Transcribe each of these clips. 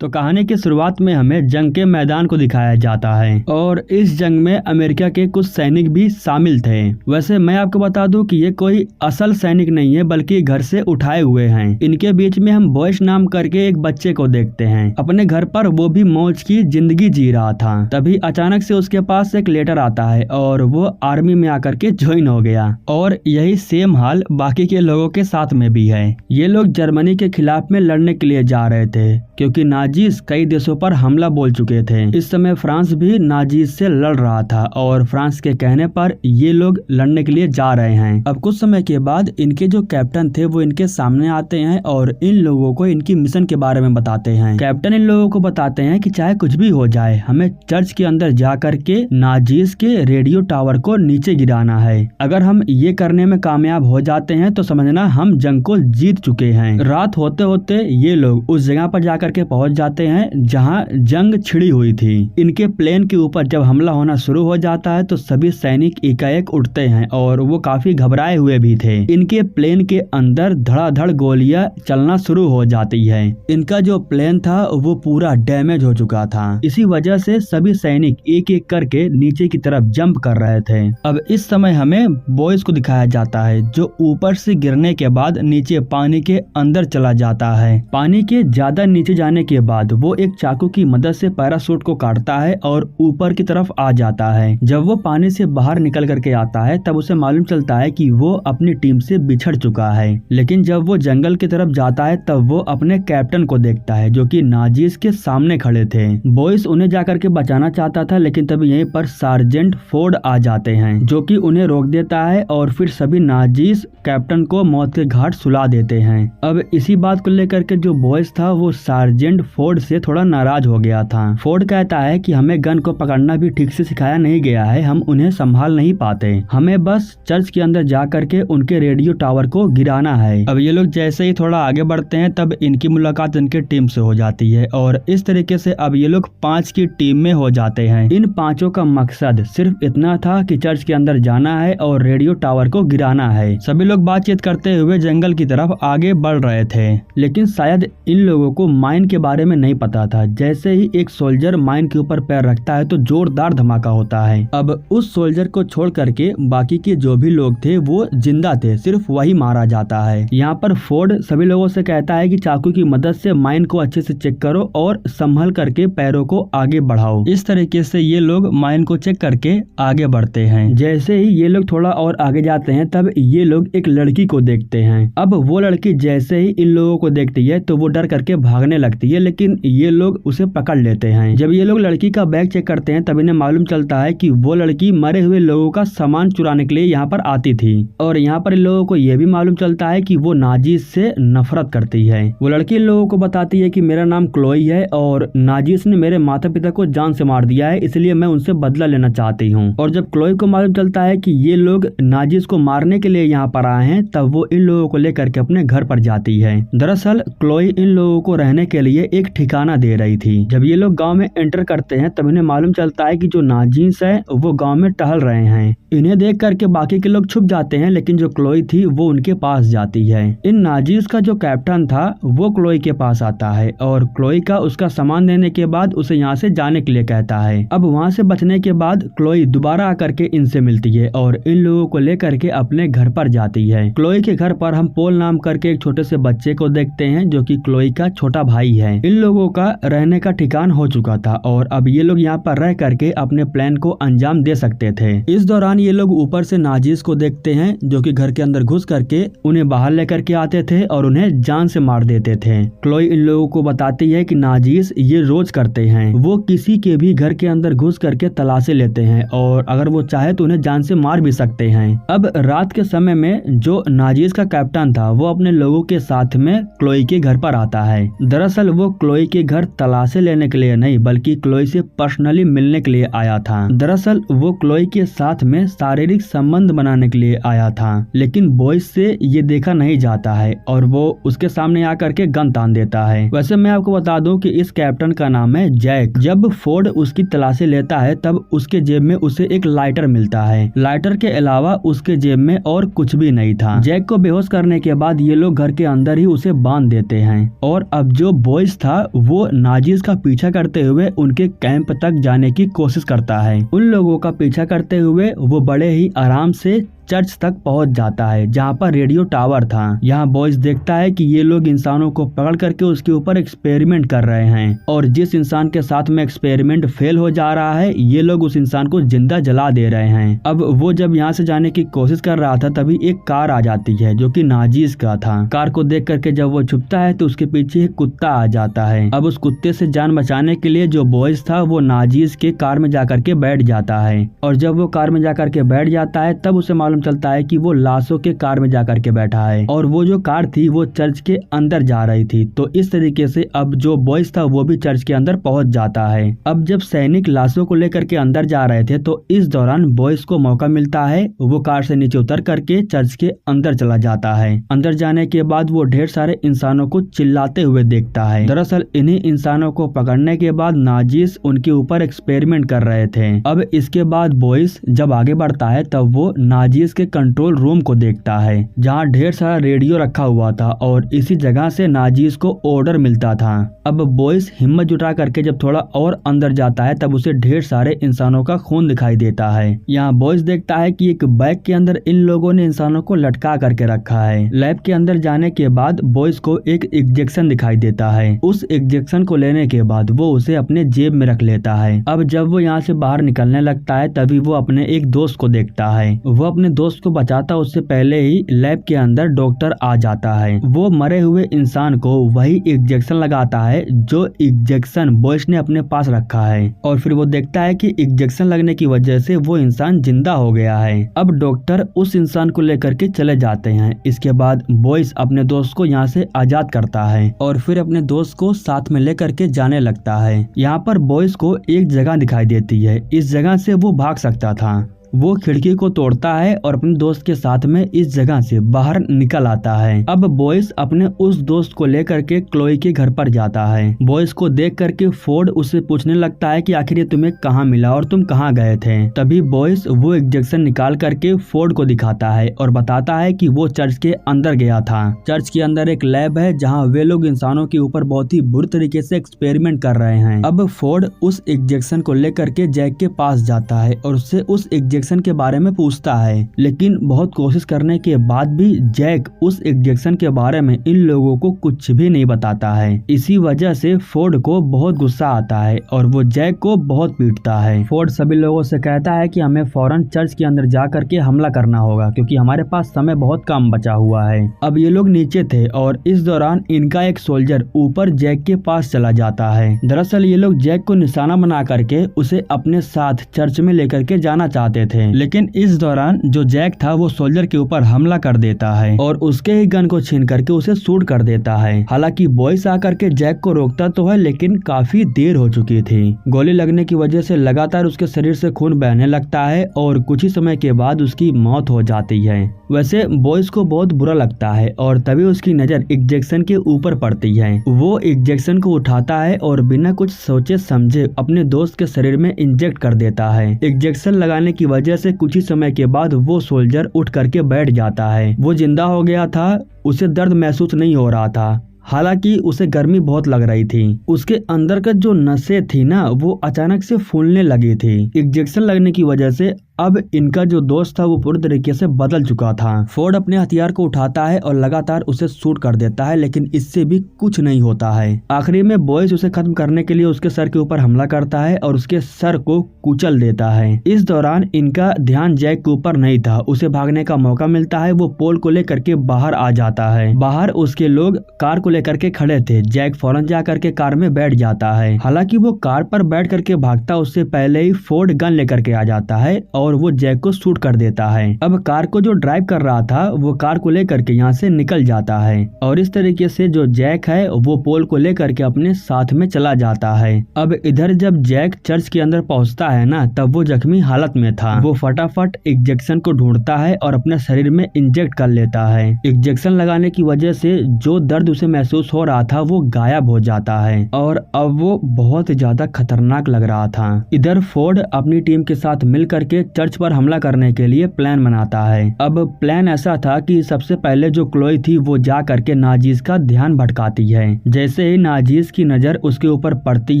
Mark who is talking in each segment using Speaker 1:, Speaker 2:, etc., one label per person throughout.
Speaker 1: तो कहानी की शुरुआत में हमें जंग के मैदान को दिखाया जाता है और इस जंग में अमेरिका के कुछ सैनिक भी शामिल थे। वैसे मैं आपको बता दूं कि ये कोई असल सैनिक नहीं है बल्कि घर से उठाए हुए हैं। इनके बीच में हम बॉयस नाम करके एक बच्चे को देखते हैं। अपने घर पर वो भी मौज की जिंदगी जी रहा था। तभी अचानक से उसके पास एक लेटर आता है और वो आर्मी में आकर के ज्वाइन हो गया। और यही सेम हाल बाकी के लोगों के साथ में भी है। ये लोग जर्मनी के खिलाफ में लड़ने के लिए जा रहे थे क्योंकि नाजीज कई देशों पर हमला बोल चुके थे। इस समय फ्रांस भी नाजीज से लड़ रहा था और फ्रांस के कहने पर ये लोग लड़ने के लिए जा रहे हैं। अब कुछ समय के बाद इनके जो कैप्टन थे वो इनके सामने आते हैं और इन लोगों को इनकी मिशन के बारे में बताते हैं। कैप्टन इन लोगों को बताते हैं कि चाहे कुछ भी हो जाए, हमें चर्च के अंदर जा करके नाजीज के रेडियो टावर को नीचे गिराना है। अगर हम ये करने में कामयाब हो जाते हैं तो समझना हम जंग को जीत चुके हैं। रात होते होते ये लोग उस जगह पर जाकर के पहुंच जाते हैं जहां जंग छिड़ी हुई थी। इनके प्लेन के ऊपर जब हमला होना शुरू हो जाता है तो सभी सैनिक एकाएक उठते हैं और वो काफी घबराए हुए भी थे। इनके प्लेन के अंदर धड़ाधड़ गोलियां चलना शुरू हो जाती है। इनका जो प्लेन था वो पूरा डैमेज हो चुका था। इसी वजह से सभी सैनिक एक एक करके नीचे की तरफ जंप कर रहे थे। अब इस समय हमें बॉयज को दिखाया जाता है जो ऊपर से गिरने के बाद नीचे पानी के अंदर चला जाता है। पानी के ज्यादा नीचे जाने के बाद वो एक चाकू की मदद से पैराशूट को काटता है और ऊपर की तरफ आ जाता है। जब वो पानी से बाहर निकल करके आता है तब उसे मालूम चलता है कि वो अपनी टीम से बिछड़ चुका है। लेकिन जब वो जंगल की तरफ जाता है तब वो अपने कैप्टन को देखता है जो कि नाजीज के सामने खड़े थे। बॉयस उन्हें जाकर के बचाना चाहता था लेकिन तभी यहीं पर सार्जेंट फोर्ड आ जाते हैं जो कि उन्हें रोक देता है और फिर सभी नाजीज कैप्टन को मौत के घाट सुला देते हैं। अब इसी बात को लेकर के जो बॉयस था वो सार्जेंट फोर्ड से थोड़ा नाराज हो गया था। फोर्ड कहता है कि हमें गन को पकड़ना भी ठीक से सिखाया नहीं गया है, हम उन्हें संभाल नहीं पाते, हमें बस चर्च के अंदर जा करके उनके रेडियो टावर को गिराना है। अब ये लोग जैसे ही थोड़ा आगे बढ़ते हैं तब इनकी मुलाकात इनके टीम से हो जाती है और इस तरीके से अब ये लोग 5 की टीम में हो जाते हैं। इन 5 का मकसद सिर्फ इतना था कि चर्च के अंदर जाना है और रेडियो टावर को गिराना है। सभी लोग बातचीत करते हुए जंगल की तरफ आगे बढ़ रहे थे लेकिन शायद इन लोगों को माइन के बारे में नहीं पता था। जैसे ही एक सोल्जर माइन के ऊपर पैर रखता है तो जोरदार धमाका होता है। अब उस सोल्जर को छोड़ करके बाकी के जो भी लोग थे वो जिंदा थे, सिर्फ वही मारा जाता है। यहाँ पर फोर्ड सभी लोगों से कहता है कि चाकू की मदद से माइन को अच्छे से चेक करो और संभल करके पैरों को आगे बढ़ाओ। इस तरीके से ये लोग माइन को चेक करके आगे बढ़ते हैं। जैसे ही ये लोग थोड़ा और आगे जाते हैं तब ये लोग एक लड़की को देखते हैं। अब वो लड़की जैसे ही इन लोगों को देखती है तो वो डर करके भागने लगती है लेकिन ये लोग उसे पकड़ लेते हैं। जब ये लोग लड़की का बैग चेक करते हैं तब इन्हें मालूम चलता है कि वो लड़की मरे हुए लोगों का सामान चुराने के लिए यहाँ पर आती थी और यहाँ पर इन लोगों को यह भी मालूम चलता है कि वो नाजीज से नफरत करती है। वो लड़की इन लोगों को बताती है कि मेरा नाम क्लोई है और नाजीज ने मेरे माता पिता को जान से मार दिया है, इसलिए मैं उनसे बदला लेना चाहती हूँ। और जब क्लोई को मालूम चलता है कि ये लोग नाजीज को मारने के लिए यहाँ पर आए हैं तब वो इन लोगों को लेकर के अपने घर पर जाती है। दरअसल क्लोई इन लोगों को रहने के लिए एक ठिकाना दे रही थी। जब ये लोग गांव में एंटर करते हैं तब इन्हें मालूम चलता है कि जो नाजीज है वो गांव में टहल रहे हैं। इन्हें देख करके बाकी के लोग छुप जाते हैं लेकिन जो क्लोई थी वो उनके पास जाती है। इन नाजीज का जो कैप्टन था वो क्लोई के पास आता है और क्लोई का उसका सामान देने के बाद उसे यहाँ से जाने के लिए कहता है। अब वहाँ से बचने के बाद क्लोई दोबारा आकर के इनसे मिलती है और इन लोगों को लेकर के अपने घर पर जाती है। क्लोई के घर पर हम पोल नाम करके एक छोटे से बच्चे को देखते हैं जो कि क्लोई का छोटा भाई है। इन लोगों का रहने का ठिकाना हो चुका था और अब ये लोग यहाँ पर रह करके अपने प्लान को अंजाम दे सकते थे। इस दौरान ये लोग ऊपर से नाजीज को देखते हैं जो कि घर के अंदर घुस करके उन्हें बाहर लेकर के आते थे और उन्हें जान से मार देते थे। क्लोई इन लोगों को बताती है कि नाजीज ये रोज करते हैं, वो किसी के भी घर के अंदर घुस करके तलाशी लेते हैं और अगर वो चाहे तो उन्हें जान से मार भी सकते हैं। अब रात के समय में जो नाजीज का कैप्टन था वो अपने लोगों के साथ में क्लोई के घर पर आता है। दरअसल वो क्लोई के घर तलाशी लेने के लिए नहीं बल्कि क्लोई से पर्सनली मिलने के लिए आया था। दरअसल वो क्लोई के साथ में शारीरिक संबंध बनाने के लिए आया था लेकिन बॉयज से ये देखा नहीं जाता है और वो उसके सामने आकर के गन तान देता है। वैसे मैं आपको बता दूं कि इस कैप्टन का नाम है जैक। जब फोर्ड उसकी तलाशी लेता है तब उसके जेब में उसे एक लाइटर मिलता है। लाइटर के अलावा उसके जेब में और कुछ भी नहीं था। जैक को बेहोश करने के बाद ये लोग घर के अंदर ही उसे बांध देते हैं और अब जो बॉयज था था वो नाजीज का पीछा करते हुए उनके कैंप तक जाने की कोशिश करता है। उन लोगों का पीछा करते हुए वो बड़े ही आराम से चर्च तक पहुंच जाता है जहां पर रेडियो टावर था। यहाँ बॉयज देखता है कि ये लोग इंसानों को पकड़ करके उसके ऊपर एक्सपेरिमेंट कर रहे हैं और जिस इंसान के साथ में एक्सपेरिमेंट फेल हो जा रहा है ये लोग उस इंसान को जिंदा जला दे रहे हैं। अब वो जब यहाँ से जाने की कोशिश कर रहा था तभी एक कार आ जाती है जो कि नाजीज का था। कार को देख करके जब वो छुपता है तो उसके पीछे एक कुत्ता आ जाता है। अब उस कुत्ते से जान बचाने के लिए जो बॉयज था वो नाजीज के कार में जाकर के बैठ जाता है और जब वो कार में जाकर के बैठ जाता है तब उसे मालूम चलता है कि वो लाशों के कार में जाकर के बैठा है और वो जो कार थी वो चर्च के अंदर जा रही थी। तो इस तरीके से अब जो बॉयज था वो भी चर्च के अंदर पहुंच जाता है। अब जब सैनिक लाशों को लेकर के अंदर जा रहे थे तो इस दौरान बॉयज को मौका मिलता है, वो कार से नीचे उतर करके चर्च के अंदर चला जाता है। अंदर जाने के बाद वो ढेर सारे इंसानों को चिल्लाते हुए देखता है। दरअसल इन्हीं इंसानों को पकड़ने के बाद नाजीज उनके ऊपर एक्सपेरिमेंट कर रहे थे। अब इसके बाद बॉयज जब आगे बढ़ता है तब वो नाजीज के कंट्रोल रूम को देखता है जहां ढेर सारा रेडियो रखा हुआ था और इसी जगह से नाजीज को ऑर्डर मिलता था। अब बॉयज हिम्मत जुटा करके जब थोड़ा और अंदर जाता है तब उसे ढेर सारे इंसानों का खून दिखाई देता है। यहाँ बॉयज देखता है कि एक बैग के अंदर इन लोगों ने इंसानों को लटका करके रखा है। लैब के अंदर जाने के बाद बॉयज को एक इंजेक्शन दिखाई देता है। उस इंजेक्शन को लेने के बाद वो उसे अपने जेब में रख लेता है। अब जब वो यहाँ से बाहर निकलने लगता है तभी वो अपने एक दोस्त को देखता है। वो अपने दोस्त को बचाता उससे पहले ही लैब के अंदर डॉक्टर आ जाता है। वो मरे हुए इंसान को वही इंजेक्शन लगाता है जो इंजेक्शन बॉयज ने अपने पास रखा है और फिर वो देखता है कि इंजेक्शन लगने की वजह से वो इंसान जिंदा हो गया है। अब डॉक्टर उस इंसान को लेकर के चले जाते हैं। इसके बाद बॉयज अपने दोस्त को यहाँ से आजाद करता है और फिर अपने दोस्त को साथ में लेकर के जाने लगता है। यहाँ पर बॉयज को एक जगह दिखाई देती है, इस जगह से वो भाग सकता था। वो खिड़की को तोड़ता है और अपने दोस्त के साथ में इस जगह से बाहर निकल आता है। अब बॉयज अपने उस दोस्त को लेकर के क्लोई के घर पर जाता है। बॉयज को देख करके फोर्ड उससे पूछने लगता है कि आखिर ये तुम्हें कहाँ मिला और तुम कहाँ गए थे। तभी बॉयज वो इंजेक्शन निकाल करके फोर्ड को दिखाता है और बताता है कि वो चर्च के अंदर गया था। चर्च के अंदर एक लैब है जहाँ वे लोग इंसानों के ऊपर बहुत ही बुरी तरीके से एक्सपेरिमेंट कर रहे हैं। अब फोर्ड उस इंजेक्शन को लेकर के जैक के पास जाता है और उससे उस इंजेक्शन के बारे में पूछता है, लेकिन बहुत कोशिश करने के बाद भी जैक उस इंजेक्शन के बारे में इन लोगों को कुछ भी नहीं बताता है। इसी वजह से फोर्ड को बहुत गुस्सा आता है और वो जैक को बहुत पीटता है। फोर्ड सभी लोगों से कहता है कि हमें फौरन चर्च के अंदर जा करके हमला करना होगा क्योंकि हमारे पास समय बहुत कम बचा हुआ है। अब ये लोग नीचे थे और इस दौरान इनका एक सोल्जर ऊपर जैक के पास चला जाता है। दरअसल ये लोग जैक को निशाना बना करके उसे अपने साथ चर्च में लेकर के जाना चाहते थे, लेकिन इस दौरान जो जैक था वो सोल्जर के ऊपर हमला कर देता है और उसके ही गन को छीन करके उसे शूट कर देता है। हालांकि बॉयज आकर के जैक को रोकता तो है लेकिन काफी देर हो चुकी थी। गोली लगने की वजह से लगातार उसके शरीर से खून बहने लगता है और कुछ ही समय के बाद उसकी मौत हो जाती है। वैसे बॉयज को बहुत बुरा लगता है और तभी उसकी नजर इंजेक्शन के ऊपर पड़ती है। वो इंजेक्शन को उठाता है और बिना कुछ सोचे समझे अपने दोस्त के शरीर में इंजेक्ट कर देता है। इंजेक्शन लगाने की वजह से कुछ ही समय के बाद वो सोल्जर उठ करके बैठ जाता है। वो जिंदा हो गया था, उसे दर्द महसूस नहीं हो रहा था, हालांकि उसे गर्मी बहुत लग रही थी। उसके अंदर का जो नसें थी ना वो अचानक से फूलने लगी थी। इंजेक्शन लगने की वजह से अब इनका जो दोस्त था वो पूरी तरीके से बदल चुका था। फोर्ड अपने हथियार को उठाता है और लगातार उसे शूट कर देता है लेकिन इससे भी कुछ नहीं होता है। आखिरी में बॉयज उसे खत्म करने के लिए उसके सर के ऊपर हमला करता है और उसके सर को कुचल देता है। इस दौरान इनका ध्यान जैक के ऊपर नहीं था, उसे भागने का मौका मिलता है। वो पोल को लेकर के बाहर आ जाता है। बाहर उसके लोग कार को लेकर के खड़े थे। जैक फौरन जा करके कार में बैठ जाता है। हालांकि वो कार पर बैठ करके भागता उससे पहले ही फोर्ड गन लेकर के आ जाता है और वो जैक को शूट कर देता है। अब कार को जो ड्राइव कर रहा था वो कार को लेकर के यहाँ से निकल जाता है और इस तरीके से जो जैक है वो पोल को लेकर के अपने साथ में चला जाता है। अब इधर जब जैक चर्च के अंदर पहुँचता है ना तब वो जख्मी हालत में था। वो फटाफट इंजेक्शन को ढूंढता है और अपने शरीर में इंजेक्ट कर लेता है। इंजेक्शन लगाने की वजह से जो दर्द उसे महसूस हो रहा था वो गायब हो जाता है और अब वो बहुत ज्यादा खतरनाक लग रहा था। इधर फोर्ड अपनी टीम के साथ मिल करके चर्च पर हमला करने के लिए प्लान बनाता है। अब प्लान ऐसा था कि सबसे पहले जो क्लोई थी वो जा करके नाजीज का ध्यान भटकाती है। जैसे ही नाजीज की नजर उसके ऊपर पड़ती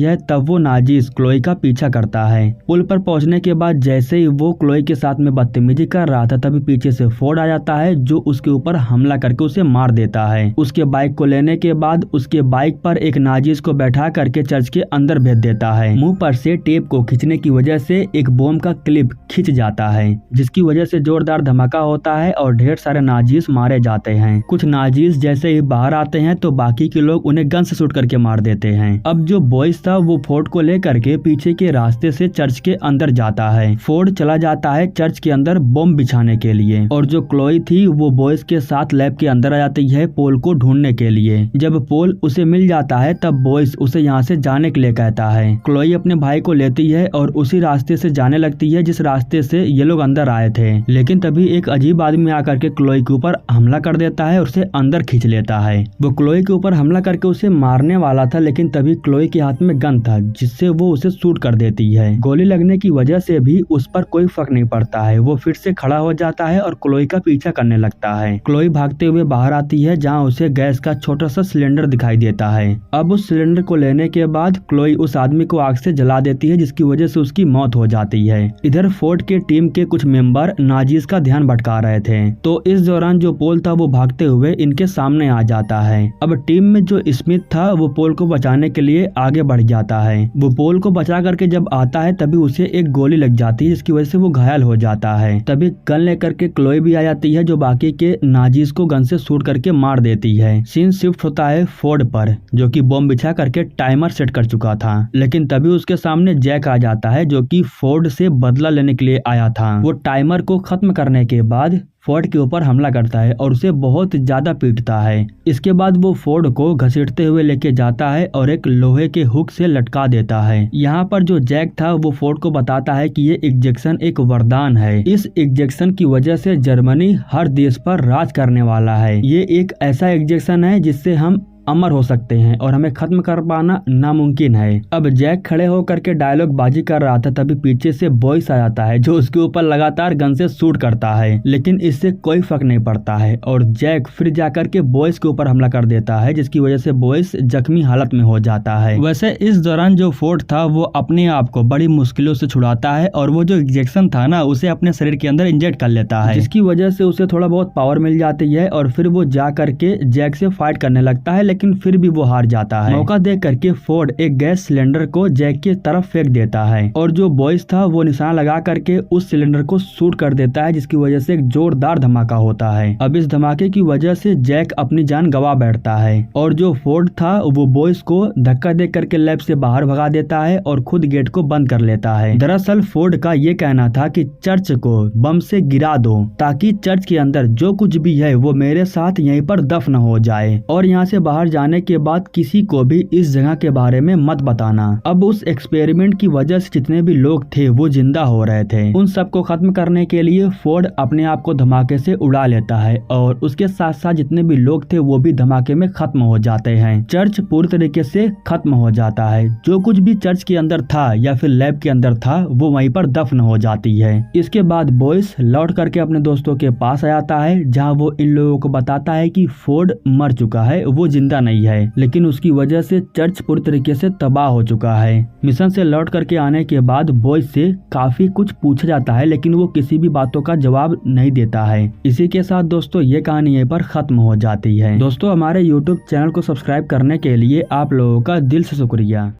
Speaker 1: है तब वो नाजीज क्लोई का पीछा करता है। पुल पर पहुंचने के बाद जैसे ही वो क्लोई के साथ में बदतमीजी कर रहा था तभी पीछे से फोर्ड आ जाता है जो उसके ऊपर हमला करके उसे मार देता है। उसके बाइक को लेने के बाद उसके बाइक पर एक नाजीज को बैठा करके चर्च के अंदर भेज देता है। मुंह पर से टेप को खींचने की वजह से एक बम का क्लिप खिंच जाता है जिसकी वजह से जोरदार धमाका होता है और ढेर सारे नाजीज मारे जाते हैं। कुछ नाजीज जैसे ही बाहर आते हैं तो बाकी के लोग उन्हें गन से शूट करके मार देते हैं। अब जो बॉयज था वो फोर्ड को लेकर के पीछे के रास्ते से चर्च के अंदर जाता है। फोर्ड चला जाता है चर्च के अंदर बम बिछाने के लिए और जो क्लोई थी वो बॉयज के साथ लैब के अंदर आ जाती है पोल को ढूंढने के लिए। जब पोल उसे मिल जाता है तब बॉयज उसे यहाँ से जाने के लिए कहता है। क्लोई अपने भाई को लेती है और उसी रास्ते से जाने लगती है जिस रास्ते से ये लोग अंदर आए थे। लेकिन तभी एक अजीब आदमी आकर के क्लोई के ऊपर हमला कर देता है और उसे अंदर खींच लेता है। वो क्लोई के ऊपर हमला करके उसे मारने वाला था लेकिन तभी क्लोई के हाथ में गन था जिससे वो उसे शूट कर देती है। गोली लगने की वजह से भी उस पर कोई फर्क नहीं पड़ता है। वो फिर से खड़ा हो जाता है और क्लोई का पीछा करने लगता है। क्लोई भागते हुए बाहर आती है जहाँ उसे गैस का छोटा सा सिलेंडर दिखाई देता है। अब उस सिलेंडर को लेने के बाद क्लोई उस आदमी को आग से जला देती है जिसकी वजह से उसकी मौत हो जाती है। इधर फोर्ड के टीम के कुछ मेंबर नाजीज का ध्यान भटका रहे थे तो इस दौरान जो पोल था वो भागते हुए इनके सामने आ जाता है। अब टीम में जो स्मिथ था वो पोल को बचाने के लिए आगे बढ़ जाता है। वो पोल को बचा करके जब आता है तभी उसे एक गोली लग जाती है जिसकी वजह से वो घायल हो जाता है। तभी गन लेकर के क्लोई भी आ जाती है जो बाकी के नाजीज को गन से शूट करके मार देती है। सीन शिफ्ट होता है फोर्ड पर जो कि बम बिछा करके टाइमर सेट कर चुका था। लेकिन तभी उसके सामने जैक आ जाता है जो कि फोर्ड से बदला लेने के लिए आया था। वो टाइमर को खत्म करने के बाद फोर्ड के ऊपर हमला करता है और उसे बहुत ज्यादा पीटता है। इसके बाद वो फोर्ड को घसीटते हुए लेके जाता है और एक लोहे के हुक से लटका देता है। यहाँ पर जो जैक था वो फोर्ड को बताता है कि ये इंजेक्शन एक वरदान है। इस इंजेक्शन की वजह से जर्मनी हर देश पर राज करने वाला है। ये एक ऐसा इंजेक्शन है जिससे हम अमर हो सकते हैं और हमें खत्म कर पाना नामुमकिन है। अब जैक खड़े होकर के डायलॉग बाजी कर रहा था तभी पीछे से बॉयस आ जाता है जो उसके ऊपर लगातार गन से शूट करता है लेकिन इससे कोई फर्क नहीं पड़ता है और जैक फिर जाकर के बॉयस के ऊपर हमला कर देता है जिसकी वजह से बॉयस जख्मी हालत में हो जाता है। वैसे इस दौरान जो फोर्ड था वो अपने आप को बड़ी मुश्किलों से छुड़ाता है और वो जो इंजेक्शन था ना उसे अपने शरीर के अंदर इंजेक्ट कर लेता है जिसकी वजह से उसे थोड़ा बहुत पावर मिल जाती है और फिर वो जा करके जैक से फाइट करने लगता है लेकिन फिर भी वो हार जाता है। मौका देख करके फोर्ड एक गैस सिलेंडर को जैक की तरफ फेंक देता है और जो बॉयज था वो निशाना लगा करके उस सिलेंडर को शूट कर देता है जिसकी वजह से एक जोरदार धमाका होता है। अब इस धमाके की वजह से जैक अपनी जान गवा बैठता है और जो फोर्ड था वो बॉयज को धक्का दे करके लैब से बाहर भगा देता है और खुद गेट को बंद कर लेता है। दरअसल फोर्ड का ये कहना था कि चर्च को बम से गिरा दो ताकि चर्च के अंदर जो कुछ भी है वो मेरे साथ यहीं पर दफन हो जाए और यहाँ से बाहर जाने के बाद किसी को भी इस जगह के बारे में मत बताना। अब उस एक्सपेरिमेंट की वजह से जितने भी लोग थे वो जिंदा हो रहे थे। उन सबको खत्म करने के लिए फोर्ड अपने आप को धमाके से उड़ा लेता है और उसके साथ साथ जितने भी लोग थे वो भी धमाके में खत्म हो जाते हैं। चर्च पूरी तरीके से खत्म हो जाता है। जो कुछ भी चर्च के अंदर था या फिर लैब के अंदर था वो वहीं पर दफन हो जाती है। इसके बाद बॉयस लौट करके अपने दोस्तों के पास आ जाता है जहाँ वो इन लोगों को बताता है कि फोर्ड मर चुका है, वो जिंदा नहीं है लेकिन उसकी वजह से चर्च पूरी तरीके से तबाह हो चुका है। मिशन से लौट करके आने के बाद बॉयज से काफी कुछ पूछा जाता है लेकिन वो किसी भी बातों का जवाब नहीं देता है। इसी के साथ दोस्तों ये कहानी यहीं पर खत्म हो जाती है। दोस्तों हमारे YouTube चैनल को सब्सक्राइब करने के लिए आप लोगों का दिल से शुक्रिया।